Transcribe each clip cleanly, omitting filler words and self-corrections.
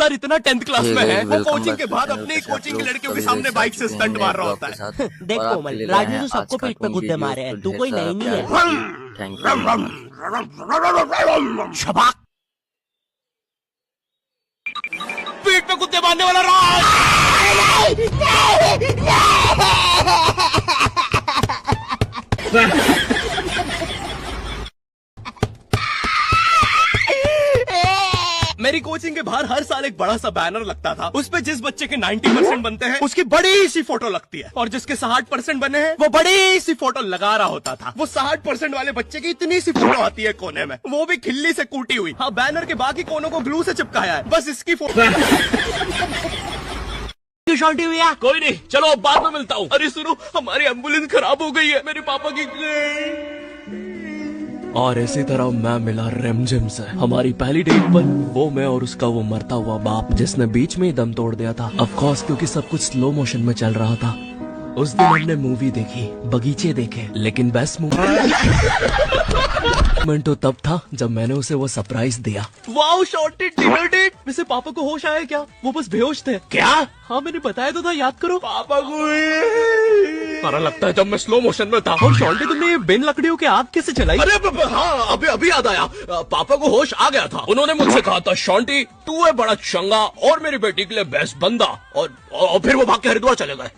यार इतना 10th class में है, वो कोचिंग के बाद अपनी कोचिंग की लड़कियों के सामने बाइक से स्टंट मार रहा होता है। देख कोमल, राज ने तो सबको पीठ पे गुड्डे मारे हैं, तू कोई नई नहीं है। शबाक, पीठ पे कुत्ते मारने वाला राज। मेरी कोचिंग के बाहर हर साल एक बड़ा सा बैनर लगता था, उस पे जिस बच्चे के 90% बनते हैं उसकी बड़ी सी फोटो लगती है, और जिसके 60% बने हैं वो बड़ी सी फोटो लगा रहा होता था। वो 60% वाले बच्चे की इतनी सी फोटो आती है कोने में, वो भी खिल्ली से कूटी हुई। हाँ, बैनर के बाकी कोनों को ग्लू से चिपकाया है, बस इसकी फोटो। शॉन्टी भैया, कोई नहीं, चलो अब बाद में मिलता हूँ। अरे सुनो, हमारी एम्बुलेंस खराब हो गई है, मेरे पापा की। और इसी तरह मैं मिला रिमझिम से हमारी पहली डेट पर। वो मैं और उसका वो मरता हुआ बाप जिसने बीच में ही दम तोड़ दिया था, ऑफ कोर्स क्योंकि सब कुछ स्लो मोशन में चल रहा था। उस दिन हमने मूवी देखी, बगीचे देखे, लेकिन बेस्ट मूवमेंट तो तब था जब मैंने उसे वो सरप्राइज दिया। Wow, sorted dinner date. वैसे पापा को होश आया क्या? वो बस बेहोश थे। क्या? हाँ, मैंने बताया तो था, याद करो। पापा को सारा लगता है जब मैं स्लो मोशन में था। और शॉर्टी, तुमने ये बिन लकड़ियों के आग कैसे चलाई? अरे हाँ, अभी याद आया। पापा को होश आ गया था। उन्होंने मुझसे कहा था, शॉन्टी तू है बड़ा चंगा और मेरी बेटी के लिए बेस्ट बंदा। और फिर वो भाग के हरिद्वार चले गए।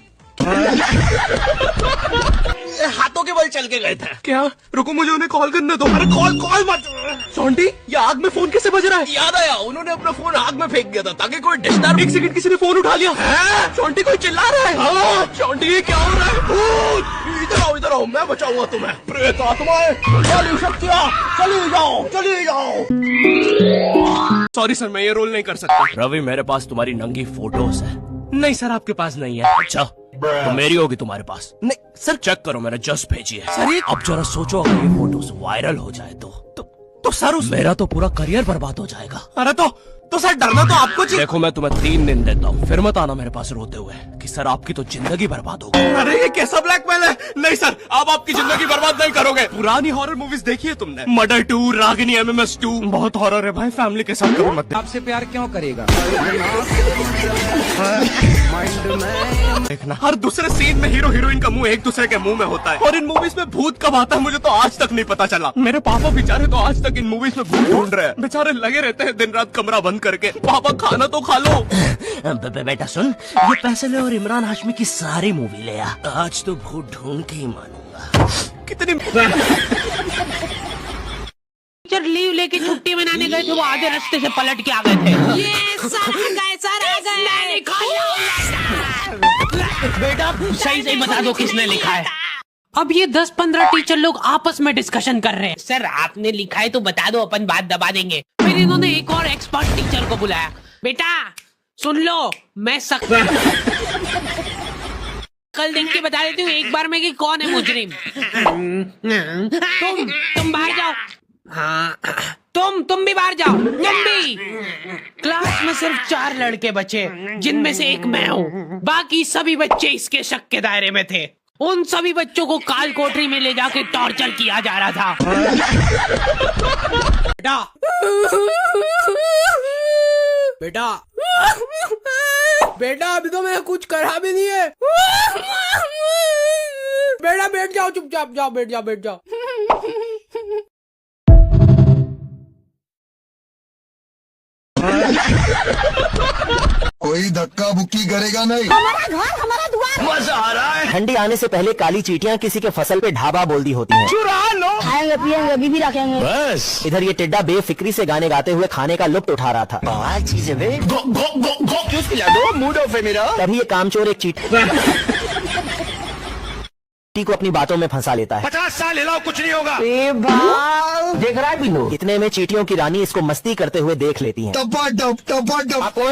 हाथों के बल चल के गए थे। क्या? रुको, मुझे उन्हें कॉल करने दो। अरे कॉल मत। शॉन्टी, ये आग में फोन कैसे बज रहा है? याद आया, उन्होंने अपना फोन आग में फेंक दिया था ताकि कोई डिस्टर्ब। एक सेकंड, किसी ने फोन उठा लिया। शॉन्टी, कोई चिल्ला रहा है। हाँ, शॉन्टी, ये क्या हो रहा है? इधर आओ, मैं बचाऊंगा तुम्हें। प्रेत आत्माएं, चली शक्तियां, चली जाओ। सॉरी सर, मैं ये रोल नहीं कर सकता। रवि, मेरे पास तुम्हारी नंगी फोटोज है। नहीं सर, आपके पास नहीं है। अच्छा, तो मेरी होगी तुम्हारे पास। नहीं सर, चेक करो, मैंने जस्ट भेजी है। सर, अब जरा सोचो, अगर ये फोटोज वायरल हो जाए तो सर मेरा तो पूरा करियर बर्बाद हो जाएगा। अरे तो सर, डरना तो आपको चाहिए। देखो, मैं तुम्हें 3 दिन देता हूँ, फिर मत आना मेरे पास रोते हुए कि सर आपकी तो जिंदगी बर्बाद होगी। अरे ये कैसा ब्लैकमेल है? नहीं सर, आप आपकी जिंदगी बर्बाद नहीं करोगे। पुरानी हॉरर मूवीज देखी है तुमने? मर्डर 2, रागिनी, MMS 2, बहुत हॉरर है भाई, फैमिली के साथ कभी मत। आपसे प्यार क्यों करेगा? देखना, हर दूसरे सीन में हीरो हीरोइन का मुंह एक दूसरे के मुंह में होता है। और इन मूवीज में भूत कब आता है मुझे तो आज तक नहीं पता चला। मेरे पापा बेचारे तो आज तक इन मूवीज में भूत ढूंढ रहे हैं। बेचारे लगे रहते हैं दिन रात कमरा बंद करके। पापा, खाना तो खा लो। बेटा सुन, ये पैसे ले और इमरान हाशमी की सारी मूवी ले आ। आज तो भूत ढूंढ के ही मानूंगा। कितनी टीचर लीव लेके छुट्टी मनाने गए थे, वो आधे रास्ते से पलट के आ गए थे। ये सर आ गए। बेटा सही बता दो किसने लिखा है। अब ये 10-15 टीचर लोग आपस में डिस्कशन कर रहे हैं। सर, आपने लिखा है तो बता दो, अपन बात दबा देंगे। फिर इन्होंने एक और एक्सपर्ट टीचर को बुलाया। बेटा सुन लो, मैं कल देख के बता देती हूँ एक बार में कि कौन है मुजरिम। तुम बाहर जाओ। हाँ, तुम भी बाहर जाओ। तुम भी। क्लास में सिर्फ 4 लड़के बचे, जिनमें से एक मैं हूँ। बाकी सभी बच्चे इसके शक के दायरे में थे। उन सभी बच्चों को काल कोठरी में ले जाके टॉर्चर किया जा रहा था। बेटा अभी तो मैं कुछ करा भी नहीं है। बेटा बैठ जाओ, चुपचाप जाओ, बैठ जाओ। कोई धक्का बुक्की करेगा नहीं। हमारा द्वार। मजा आ रहा है। ठंडी आने से पहले काली चींटियां किसी के फसल पे ढाबा बोल दी होती हैं। चुरा लो। खाएंगे पिएंगे अभी भी रखेंगे। बस इधर ये टिड्डा बेफिक्री से गाने गाते हुए खाने का लुत्फ उठा रहा था। चीज है बे। क्यों खिला दो, मूड ऑफ है मेरा। तभी ये कामचोर एक चींटी को अपनी बातों में फंसा लेता है। 50 साल हिलाओ, कुछ नहीं होगा। देख रहा है बिल्लू? इतने में चींटियों की रानी इसको मस्ती करते हुए देख लेती है। टपा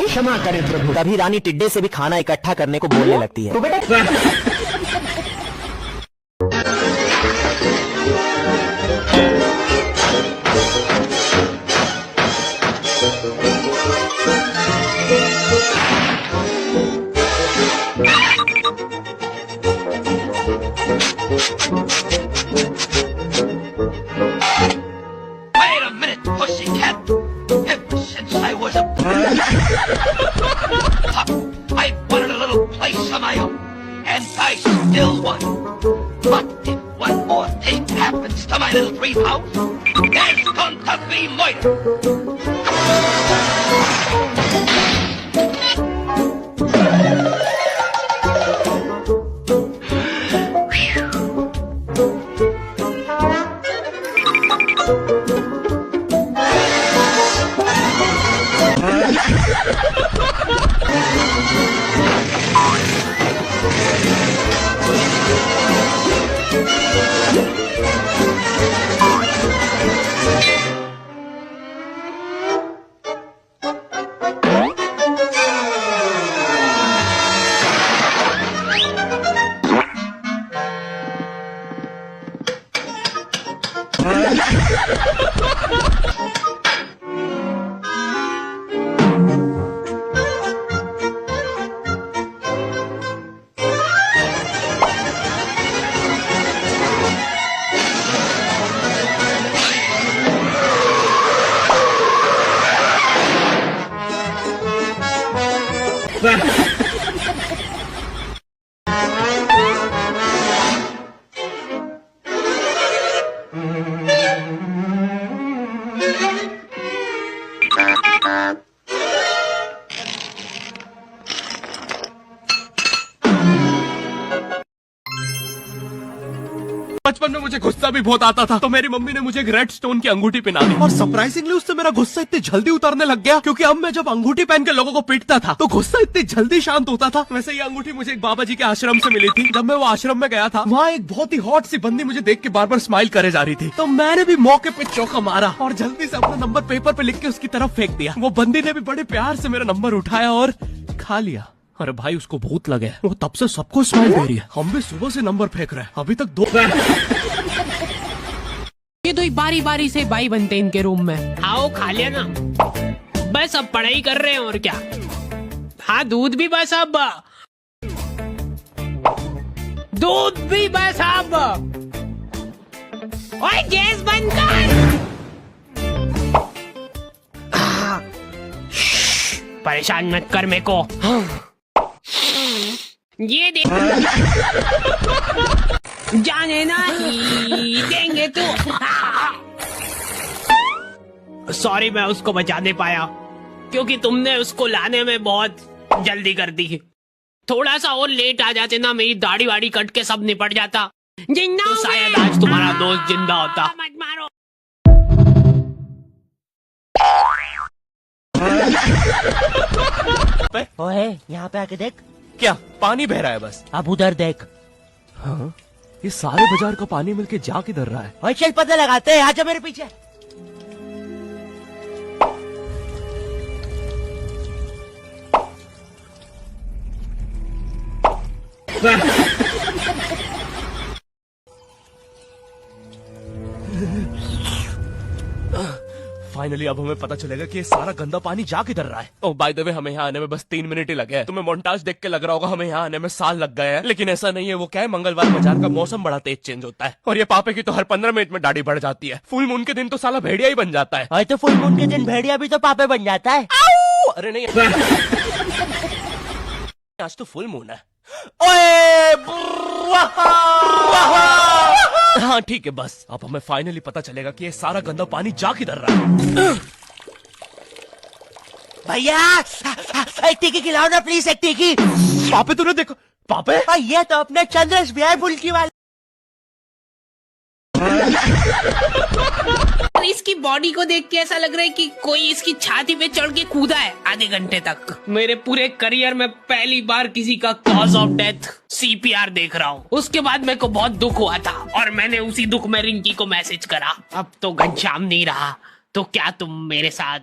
क्षमा करे प्रभु। तभी रानी टिड्डे से भी खाना इकट्ठा करने को बोलने लगती है। तो बेटा Wait a minute, pussycat. Ever since I was a I wanted a little place of my own, and I still want. But if one more thing happens to my little dream house, there's going to be murder. बचपन में मुझे गुस्सा भी बहुत आता था, तो मेरी मम्मी ने मुझे एक रेड स्टोन की अंगूठी पहना दी, और सरप्राइजिंगली उससे मेरा गुस्सा इतनी जल्दी उतरने लग गया, क्योंकि अब मैं जब अंगूठी पहन के लोगों को पीटता था तो गुस्सा इतनी जल्दी शांत होता था। वैसे ये अंगूठी मुझे एक बाबा जी के आश्रम से मिली थी। जब मैं वो आश्रम में गया था, वहाँ एक बहुत ही हॉट सी बंदी मुझे देख के बार बार स्माइल करे जा रही थी, तो मैंने भी मौके पे चौका मारा और जल्दी से अपना नंबर पेपर पे लिख के उसकी तरफ फेंक दिया। वो बंदी ने भी बड़े प्यार से मेरा नंबर उठाया और खा लिया। अरे भाई, उसको भूत लगे, वो तब से सबको स्माइल दे रही है। हम भी सुबह से नंबर फेंक रहे हैं, अभी तक 2। ये तो बारी बारी से भाई बनते हैं इनके रूम में। आओ खा लिया ना, बस अब पढ़ाई कर रहे हैं और क्या। हाँ, दूध भी बस अब, दूध भी बस अब। ओए गैस बंद कर। परेशान मत कर मेरे को। ये देख, जाने नहीं देंगे तो। सॉरी, मैं उसको बचा नहीं पाया क्योंकि तुमने उसको लाने में बहुत जल्दी कर दी। थोड़ा सा और लेट आ जाते ना, मेरी दाढ़ी वाड़ी कट के सब निपट जाता, तो शायद आज तुम्हारा दोस्त जिंदा होता। मत मारो। ओए, यहाँ पे आके देख। क्या पानी बह रहा है बस? अब उधर देख। हाँ, ये सारे बाजार का पानी मिलके जा किधर रहा है? ओए चल पता लगाते हैं, आजा मेरे पीछे। फाइनली अब हमें पता चलेगा कि ये सारा गंदा पानी जा किधर रहा है। ओह बाय द वे, हमें यहाँ आने में बस 3 मिनट ही लगे हैं। तुम्हें मोन्टाज देख के लग रहा होगा हमें यहाँ आने में साल लग गए हैं, लेकिन ऐसा नहीं है। वो क्या है, मंगलवार बाजार का मौसम बड़ा तेज चेंज होता है, और ये पापे की तो हर 15 मिनट में दाढ़ी बढ़ जाती है। फुल मून के दिन तो साला भेड़िया ही बन जाता है। और तो फुल मून के दिन भेड़िया भी तो पापे बन जाता है। अरे नहीं, आज तो फुल मून है। ओए हाँ ठीक है, बस अब हमें फाइनली पता चलेगा कि ये सारा गंदा पानी जा किधर रहा है। भैया एक टिकी खिलाओ ना प्लीज, एक टिकी। पापे तूने देखो, पापे ये तो अपने चंद्रस भी है बुल्की वाले। इसकी बॉडी को देख के ऐसा लग रहा है कि कोई इसकी छाती पे चढ़ के कूदा है आधे घंटे तक। मेरे पूरे करियर में पहली बार किसी का कॉज ऑफ डेथ CPR देख रहा हूँ। उसके बाद मेरे को बहुत दुख हुआ था और मैंने उसी दुख में रिंकी को मैसेज करा। अब तो घनश्याम नहीं रहा, तो क्या तुम मेरे साथ?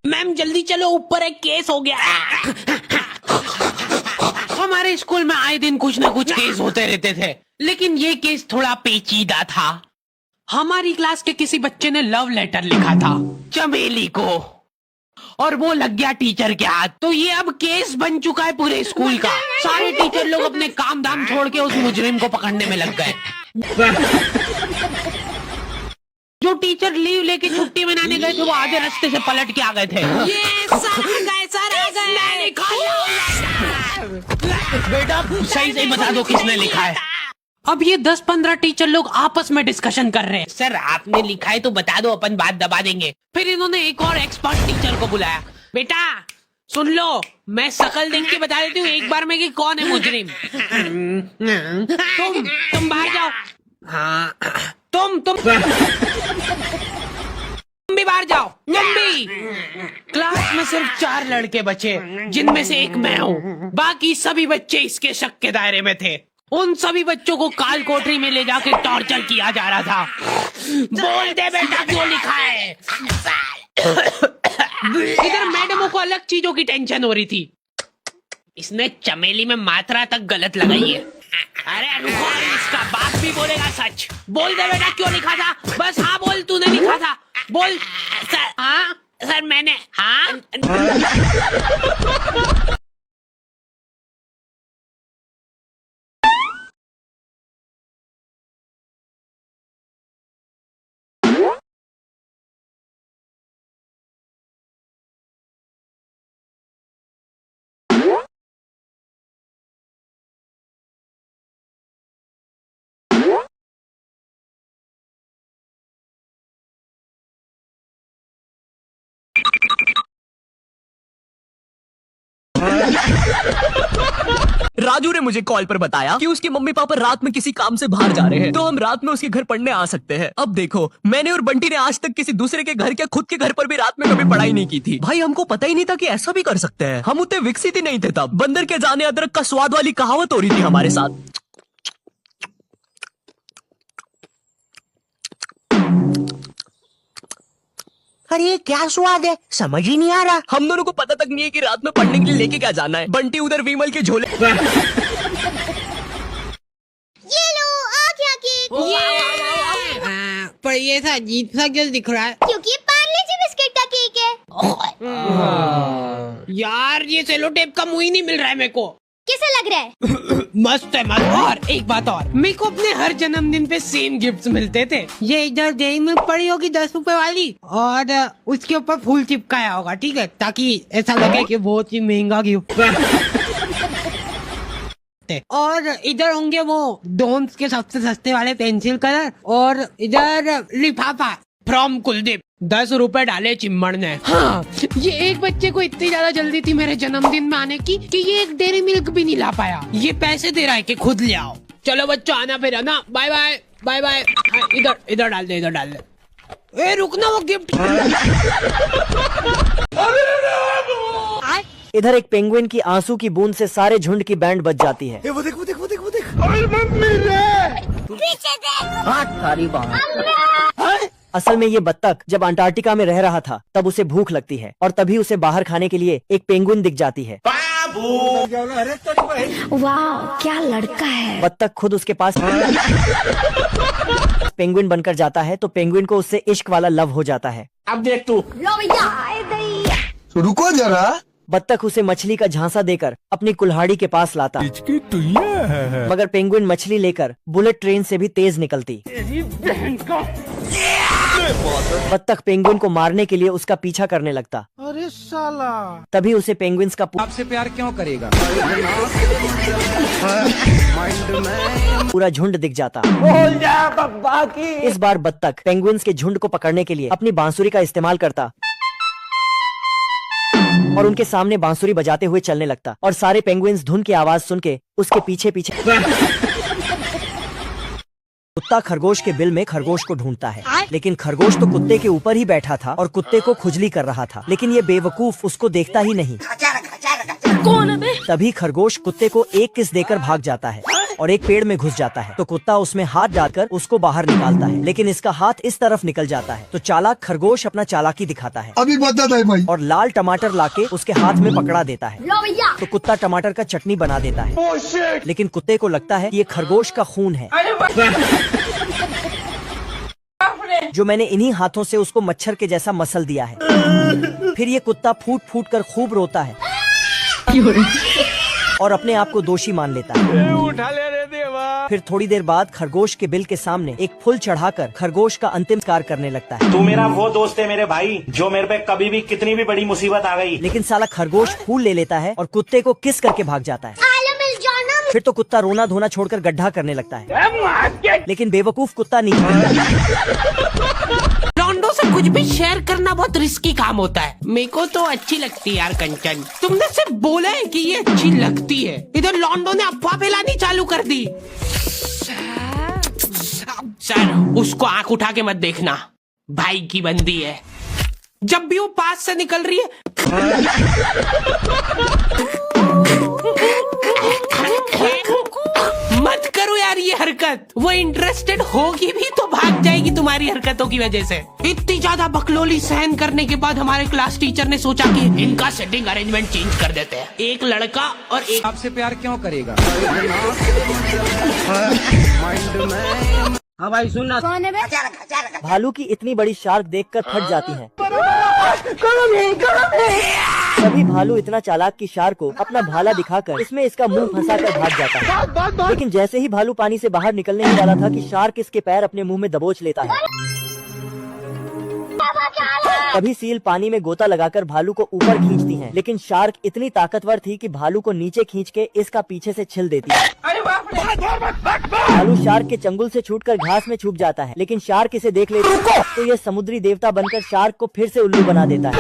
मैम जल्दी चलो, ऊपर एक केस हो गया। हमारे स्कूल में आए दिन कुछ ना कुछ केस होते रहते थे, लेकिन ये केस थोड़ा पेचीदा था। हमारी क्लास के किसी बच्चे ने लव लेटर लिखा था चमेली को। और वो लग गया टीचर के हाथ। तो ये अब केस बन चुका है पूरे स्कूल का। सारे टीचर लोग अपने काम धाम छोड़ के उस मुजरिम को पकड़ने में लग गए। जो टीचर लीव लेके छुट्टी मनाने गए थे वो आधे रास्ते से पलट के आ गए थे। ये बेटा सही सही बता दो किसने लिखा है। अब ये 10-15 टीचर लोग आपस में डिस्कशन कर रहे हैं। सर आपने लिखा है तो बता दो, अपन बात दबा देंगे। फिर इन्होंने एक और एक्सपर्ट टीचर को बुलाया। बेटा सुन लो, मैं शकल देख के बता देती हूँ एक बार में कि कौन है मुजरिम। तुम बाहर जाओ। हाँ तुम भी बाहर जाओ। तुम भी। क्लास में सिर्फ 4 लड़के बचे, जिनमें से एक मैं हूँ। बाकी सभी बच्चे इसके शक के दायरे में थे। उन सभी बच्चों को काल कोठरी में ले जाके टॉर्चर किया जा रहा था। बोल दे बेटा क्यों लिखा है। इधर मैडमों को अलग चीजों की टेंशन हो रही थी। इसने चमेली में मात्रा तक गलत लगाई है। अरे रुको, इसका बाप भी बोलेगा सच। बोल दे बेटा क्यों लिखा था। बस हाँ बोल, तूने लिखा था। बोल। सर हाँ सर मैंने। हाँ राजू ने मुझे कॉल पर बताया कि उसके मम्मी पापा रात में किसी काम से बाहर जा रहे हैं, तो हम रात में उसके घर पढ़ने आ सकते हैं। अब देखो, मैंने और बंटी ने आज तक किसी दूसरे के घर, क्या खुद के घर पर भी रात में कभी पढ़ाई नहीं की थी। भाई हमको पता ही नहीं था कि ऐसा भी कर सकते हैं। हम उतने विकसित ही नहीं थे तब। बंदर के जाने अदरक का स्वाद वाली कहावत हो रही थी हमारे साथ। अरे ये क्या स्वाद है, समझ ही नहीं आ रहा। हम दोनों को पता तक नहीं है कि रात में पढ़ने के लिए लेके क्या जाना है। बंटी उधर विमल के झोले। ये लो आ क्या केक। पर ये ऐसा अजीब सा क्यों दिख रहा है। क्योंकि ये पार्ले जी बिस्किट का केक है। यार ये सेलो टेप का मुंह ही नहीं मिल रहा है मेरे को। कैसा लग रहा है। मस्त है मस्त। और एक बात और, मेरे को अपने हर जन्मदिन पे सेम गिफ्ट्स मिलते थे। ये इधर डेयरी मिल्क पड़ी होगी 10 रुपए वाली, और उसके ऊपर फूल चिपकाया होगा, ठीक है, ताकि ऐसा लगे कि बहुत ही महंगा गिफ्ट। और इधर होंगे वो डोम्स के सबसे सस्ते वाले पेंसिल कलर, और इधर लिफाफा फ्रॉम कुलदीप। 10 रुपए डाले चिम्मड़ ने। हाँ, ये एक बच्चे को इतनी ज्यादा जल्दी थी मेरे जन्मदिन में आने की कि ये एक डेयरी मिल्क भी नहीं ला पाया। ये पैसे दे रहा है कि खुद ले आओ। चलो बच्चों आना फिर, है ना। Bye bye bye bye. इधर इधर डाल दे, इधर डाल दे। ए रुकना, वो गिफ्ट। इधर एक पेंगुइन की आंसू की बूंद से सारे झुंड की बैंड बज जाती है। वो देख वो देख वो देख वो देख। पीछे देख। सारी बात। असल में ये बत्तख जब अंटार्कटिका में रह रहा था तब उसे भूख लगती है, और तभी उसे बाहर खाने के लिए एक पेंगुइन दिख जाती है। वाह क्या लड़का है। बत्तख खुद उसके पास पेंगुइन बनकर जाता है, तो पेंगुइन को उससे इश्क वाला लव हो जाता है। अब देख तू। लो भैया। रुको जरा। बत्तख उसे मछली का झांसा देकर अपनी कुल्हाड़ी के पास लाता, मगर पेंगुइन मछली लेकर बुलेट ट्रेन से भी तेज निकलती। बत्तख पेंगुइन को मारने के लिए उसका पीछा करने लगता। अरे साला। तभी उसे पेंगुइन्स का आपसे प्यार क्यों करेगा। पूरा झुंड दिख जाता। इस बार बत्तख पेंगुइन्स के झुंड को पकड़ने के लिए अपनी बांसुरी का इस्तेमाल करता और उनके सामने बांसुरी बजाते हुए चलने लगता, और सारे पेंगुइन्स धुन की आवाज सुन के उसके पीछे पीछे। कुत्ता खरगोश के बिल में खरगोश को ढूंढता है, लेकिन खरगोश तो कुत्ते के ऊपर ही बैठा था और कुत्ते को खुजली कर रहा था, लेकिन ये बेवकूफ उसको देखता ही नहीं। कौन है बे? तभी खरगोश कुत्ते को एक किस देकर भाग जाता है और एक पेड़ में घुस जाता है। तो कुत्ता उसमें हाथ डालकर उसको बाहर निकालता है, लेकिन इसका हाथ इस तरफ निकल जाता है। तो चालाक खरगोश अपना चालाकी दिखाता है अभी बता था भाई। और लाल टमाटर लाके उसके हाथ में पकड़ा देता है। लो भैया। तो कुत्ता टमाटर का चटनी बना देता है, लेकिन कुत्ते को लगता है कि ये खरगोश का खून है, जो मैंने इन्हीं हाथों से उसको मच्छर के जैसा मसल दिया है। फिर ये कुत्ता फूट फूट कर खूब रोता है और अपने आप को दोषी मान लेता है। उठा ले रे देवा। फिर थोड़ी देर बाद खरगोश के बिल के सामने एक फूल चढ़ाकर खरगोश का अंतिम संस्कार करने लगता है। तू मेरा वो दोस्त है मेरे भाई, जो मेरे पे कभी भी कितनी भी बड़ी मुसीबत आ गई। लेकिन साला खरगोश फूल ले लेता है और कुत्ते को किस करके भाग जाता है। फिर तो कुत्ता रोना धोना छोड़कर गड्ढा करने लगता है, लेकिन बेवकूफ कुत्ता नहीं। लॉन्डो से कुछ भी शेयर करना बहुत रिस्की काम होता है। मेरे को तो अच्छी लगती है यार कंचन। तुमने सिर्फ बोला है कि ये अच्छी लगती है, इधर लॉन्डो ने अफवाह फैलानी चालू कर दी। सर उसको आंख उठा के मत देखना, भाई की बंदी है। जब भी वो पास से निकल रही है मत करो यार ये हरकत। वो इंटरेस्टेड होगी भी तो भाग जाएगी तुम्हारी हरकतों की वजह से। इतनी ज्यादा बकलोली सहन करने के बाद हमारे क्लास टीचर ने सोचा कि इनका सेटिंग अरेंजमेंट चेंज कर देते हैं। एक लड़का और एक आपसे प्यार क्यों करेगा? हाँ भाई सुनना, कौन है बे? भालू की इतनी बड़ी शार्क देखकर फट जाती है। तभी भालू इतना चालाक की शार्क को अपना भाला दिखाकर इसमें इसका मुंह फंसाकर भाग जाता है। लेकिन जैसे ही भालू पानी से बाहर निकलने ही वाला था कि शार्क इसके पैर अपने मुंह में दबोच लेता है। तभी सील पानी में गोता लगाकर भालू को ऊपर खींचती है, लेकिन शार्क इतनी ताकतवर थी कि भालू को नीचे खींच के इसका पीछे से छिल देती है। भालू शार्क के चंगुल से छूटकर घास में छुप जाता है, लेकिन शार्क इसे देख लेता है तो ये समुद्री देवता बनकर शार्क को फिर से उल्लू बना देता है।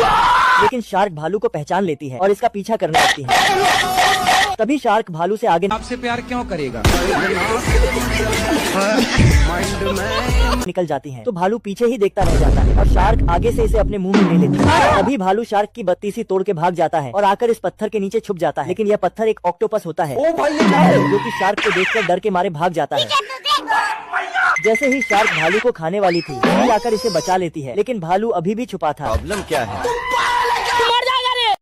लेकिन शार्क भालू को पहचान लेती है और इसका पीछा करने लगती है। तभी शार्क भालू से आगे आपसे प्यार क्यों करेगा? निकल जाती है तो भालू पीछे ही देखता रह जाता है और शार्क आगे से इसे अपने मुंह में ले लेती है। तभी भालू शार्क की बत्तीसी तोड़ के भाग जाता है और आकर इस पत्थर के नीचे छुप जाता है। लेकिन यह पत्थर एक ऑक्टोपस होता है जो कि शार्क को देखकर डर के मारे भाग जाता है। जैसे ही शार्क भालू को खाने वाली थी, वही आकर इसे बचा लेती है, लेकिन भालू अभी भी छुपा था। प्रॉब्लम क्या है? मर जाएगा रे।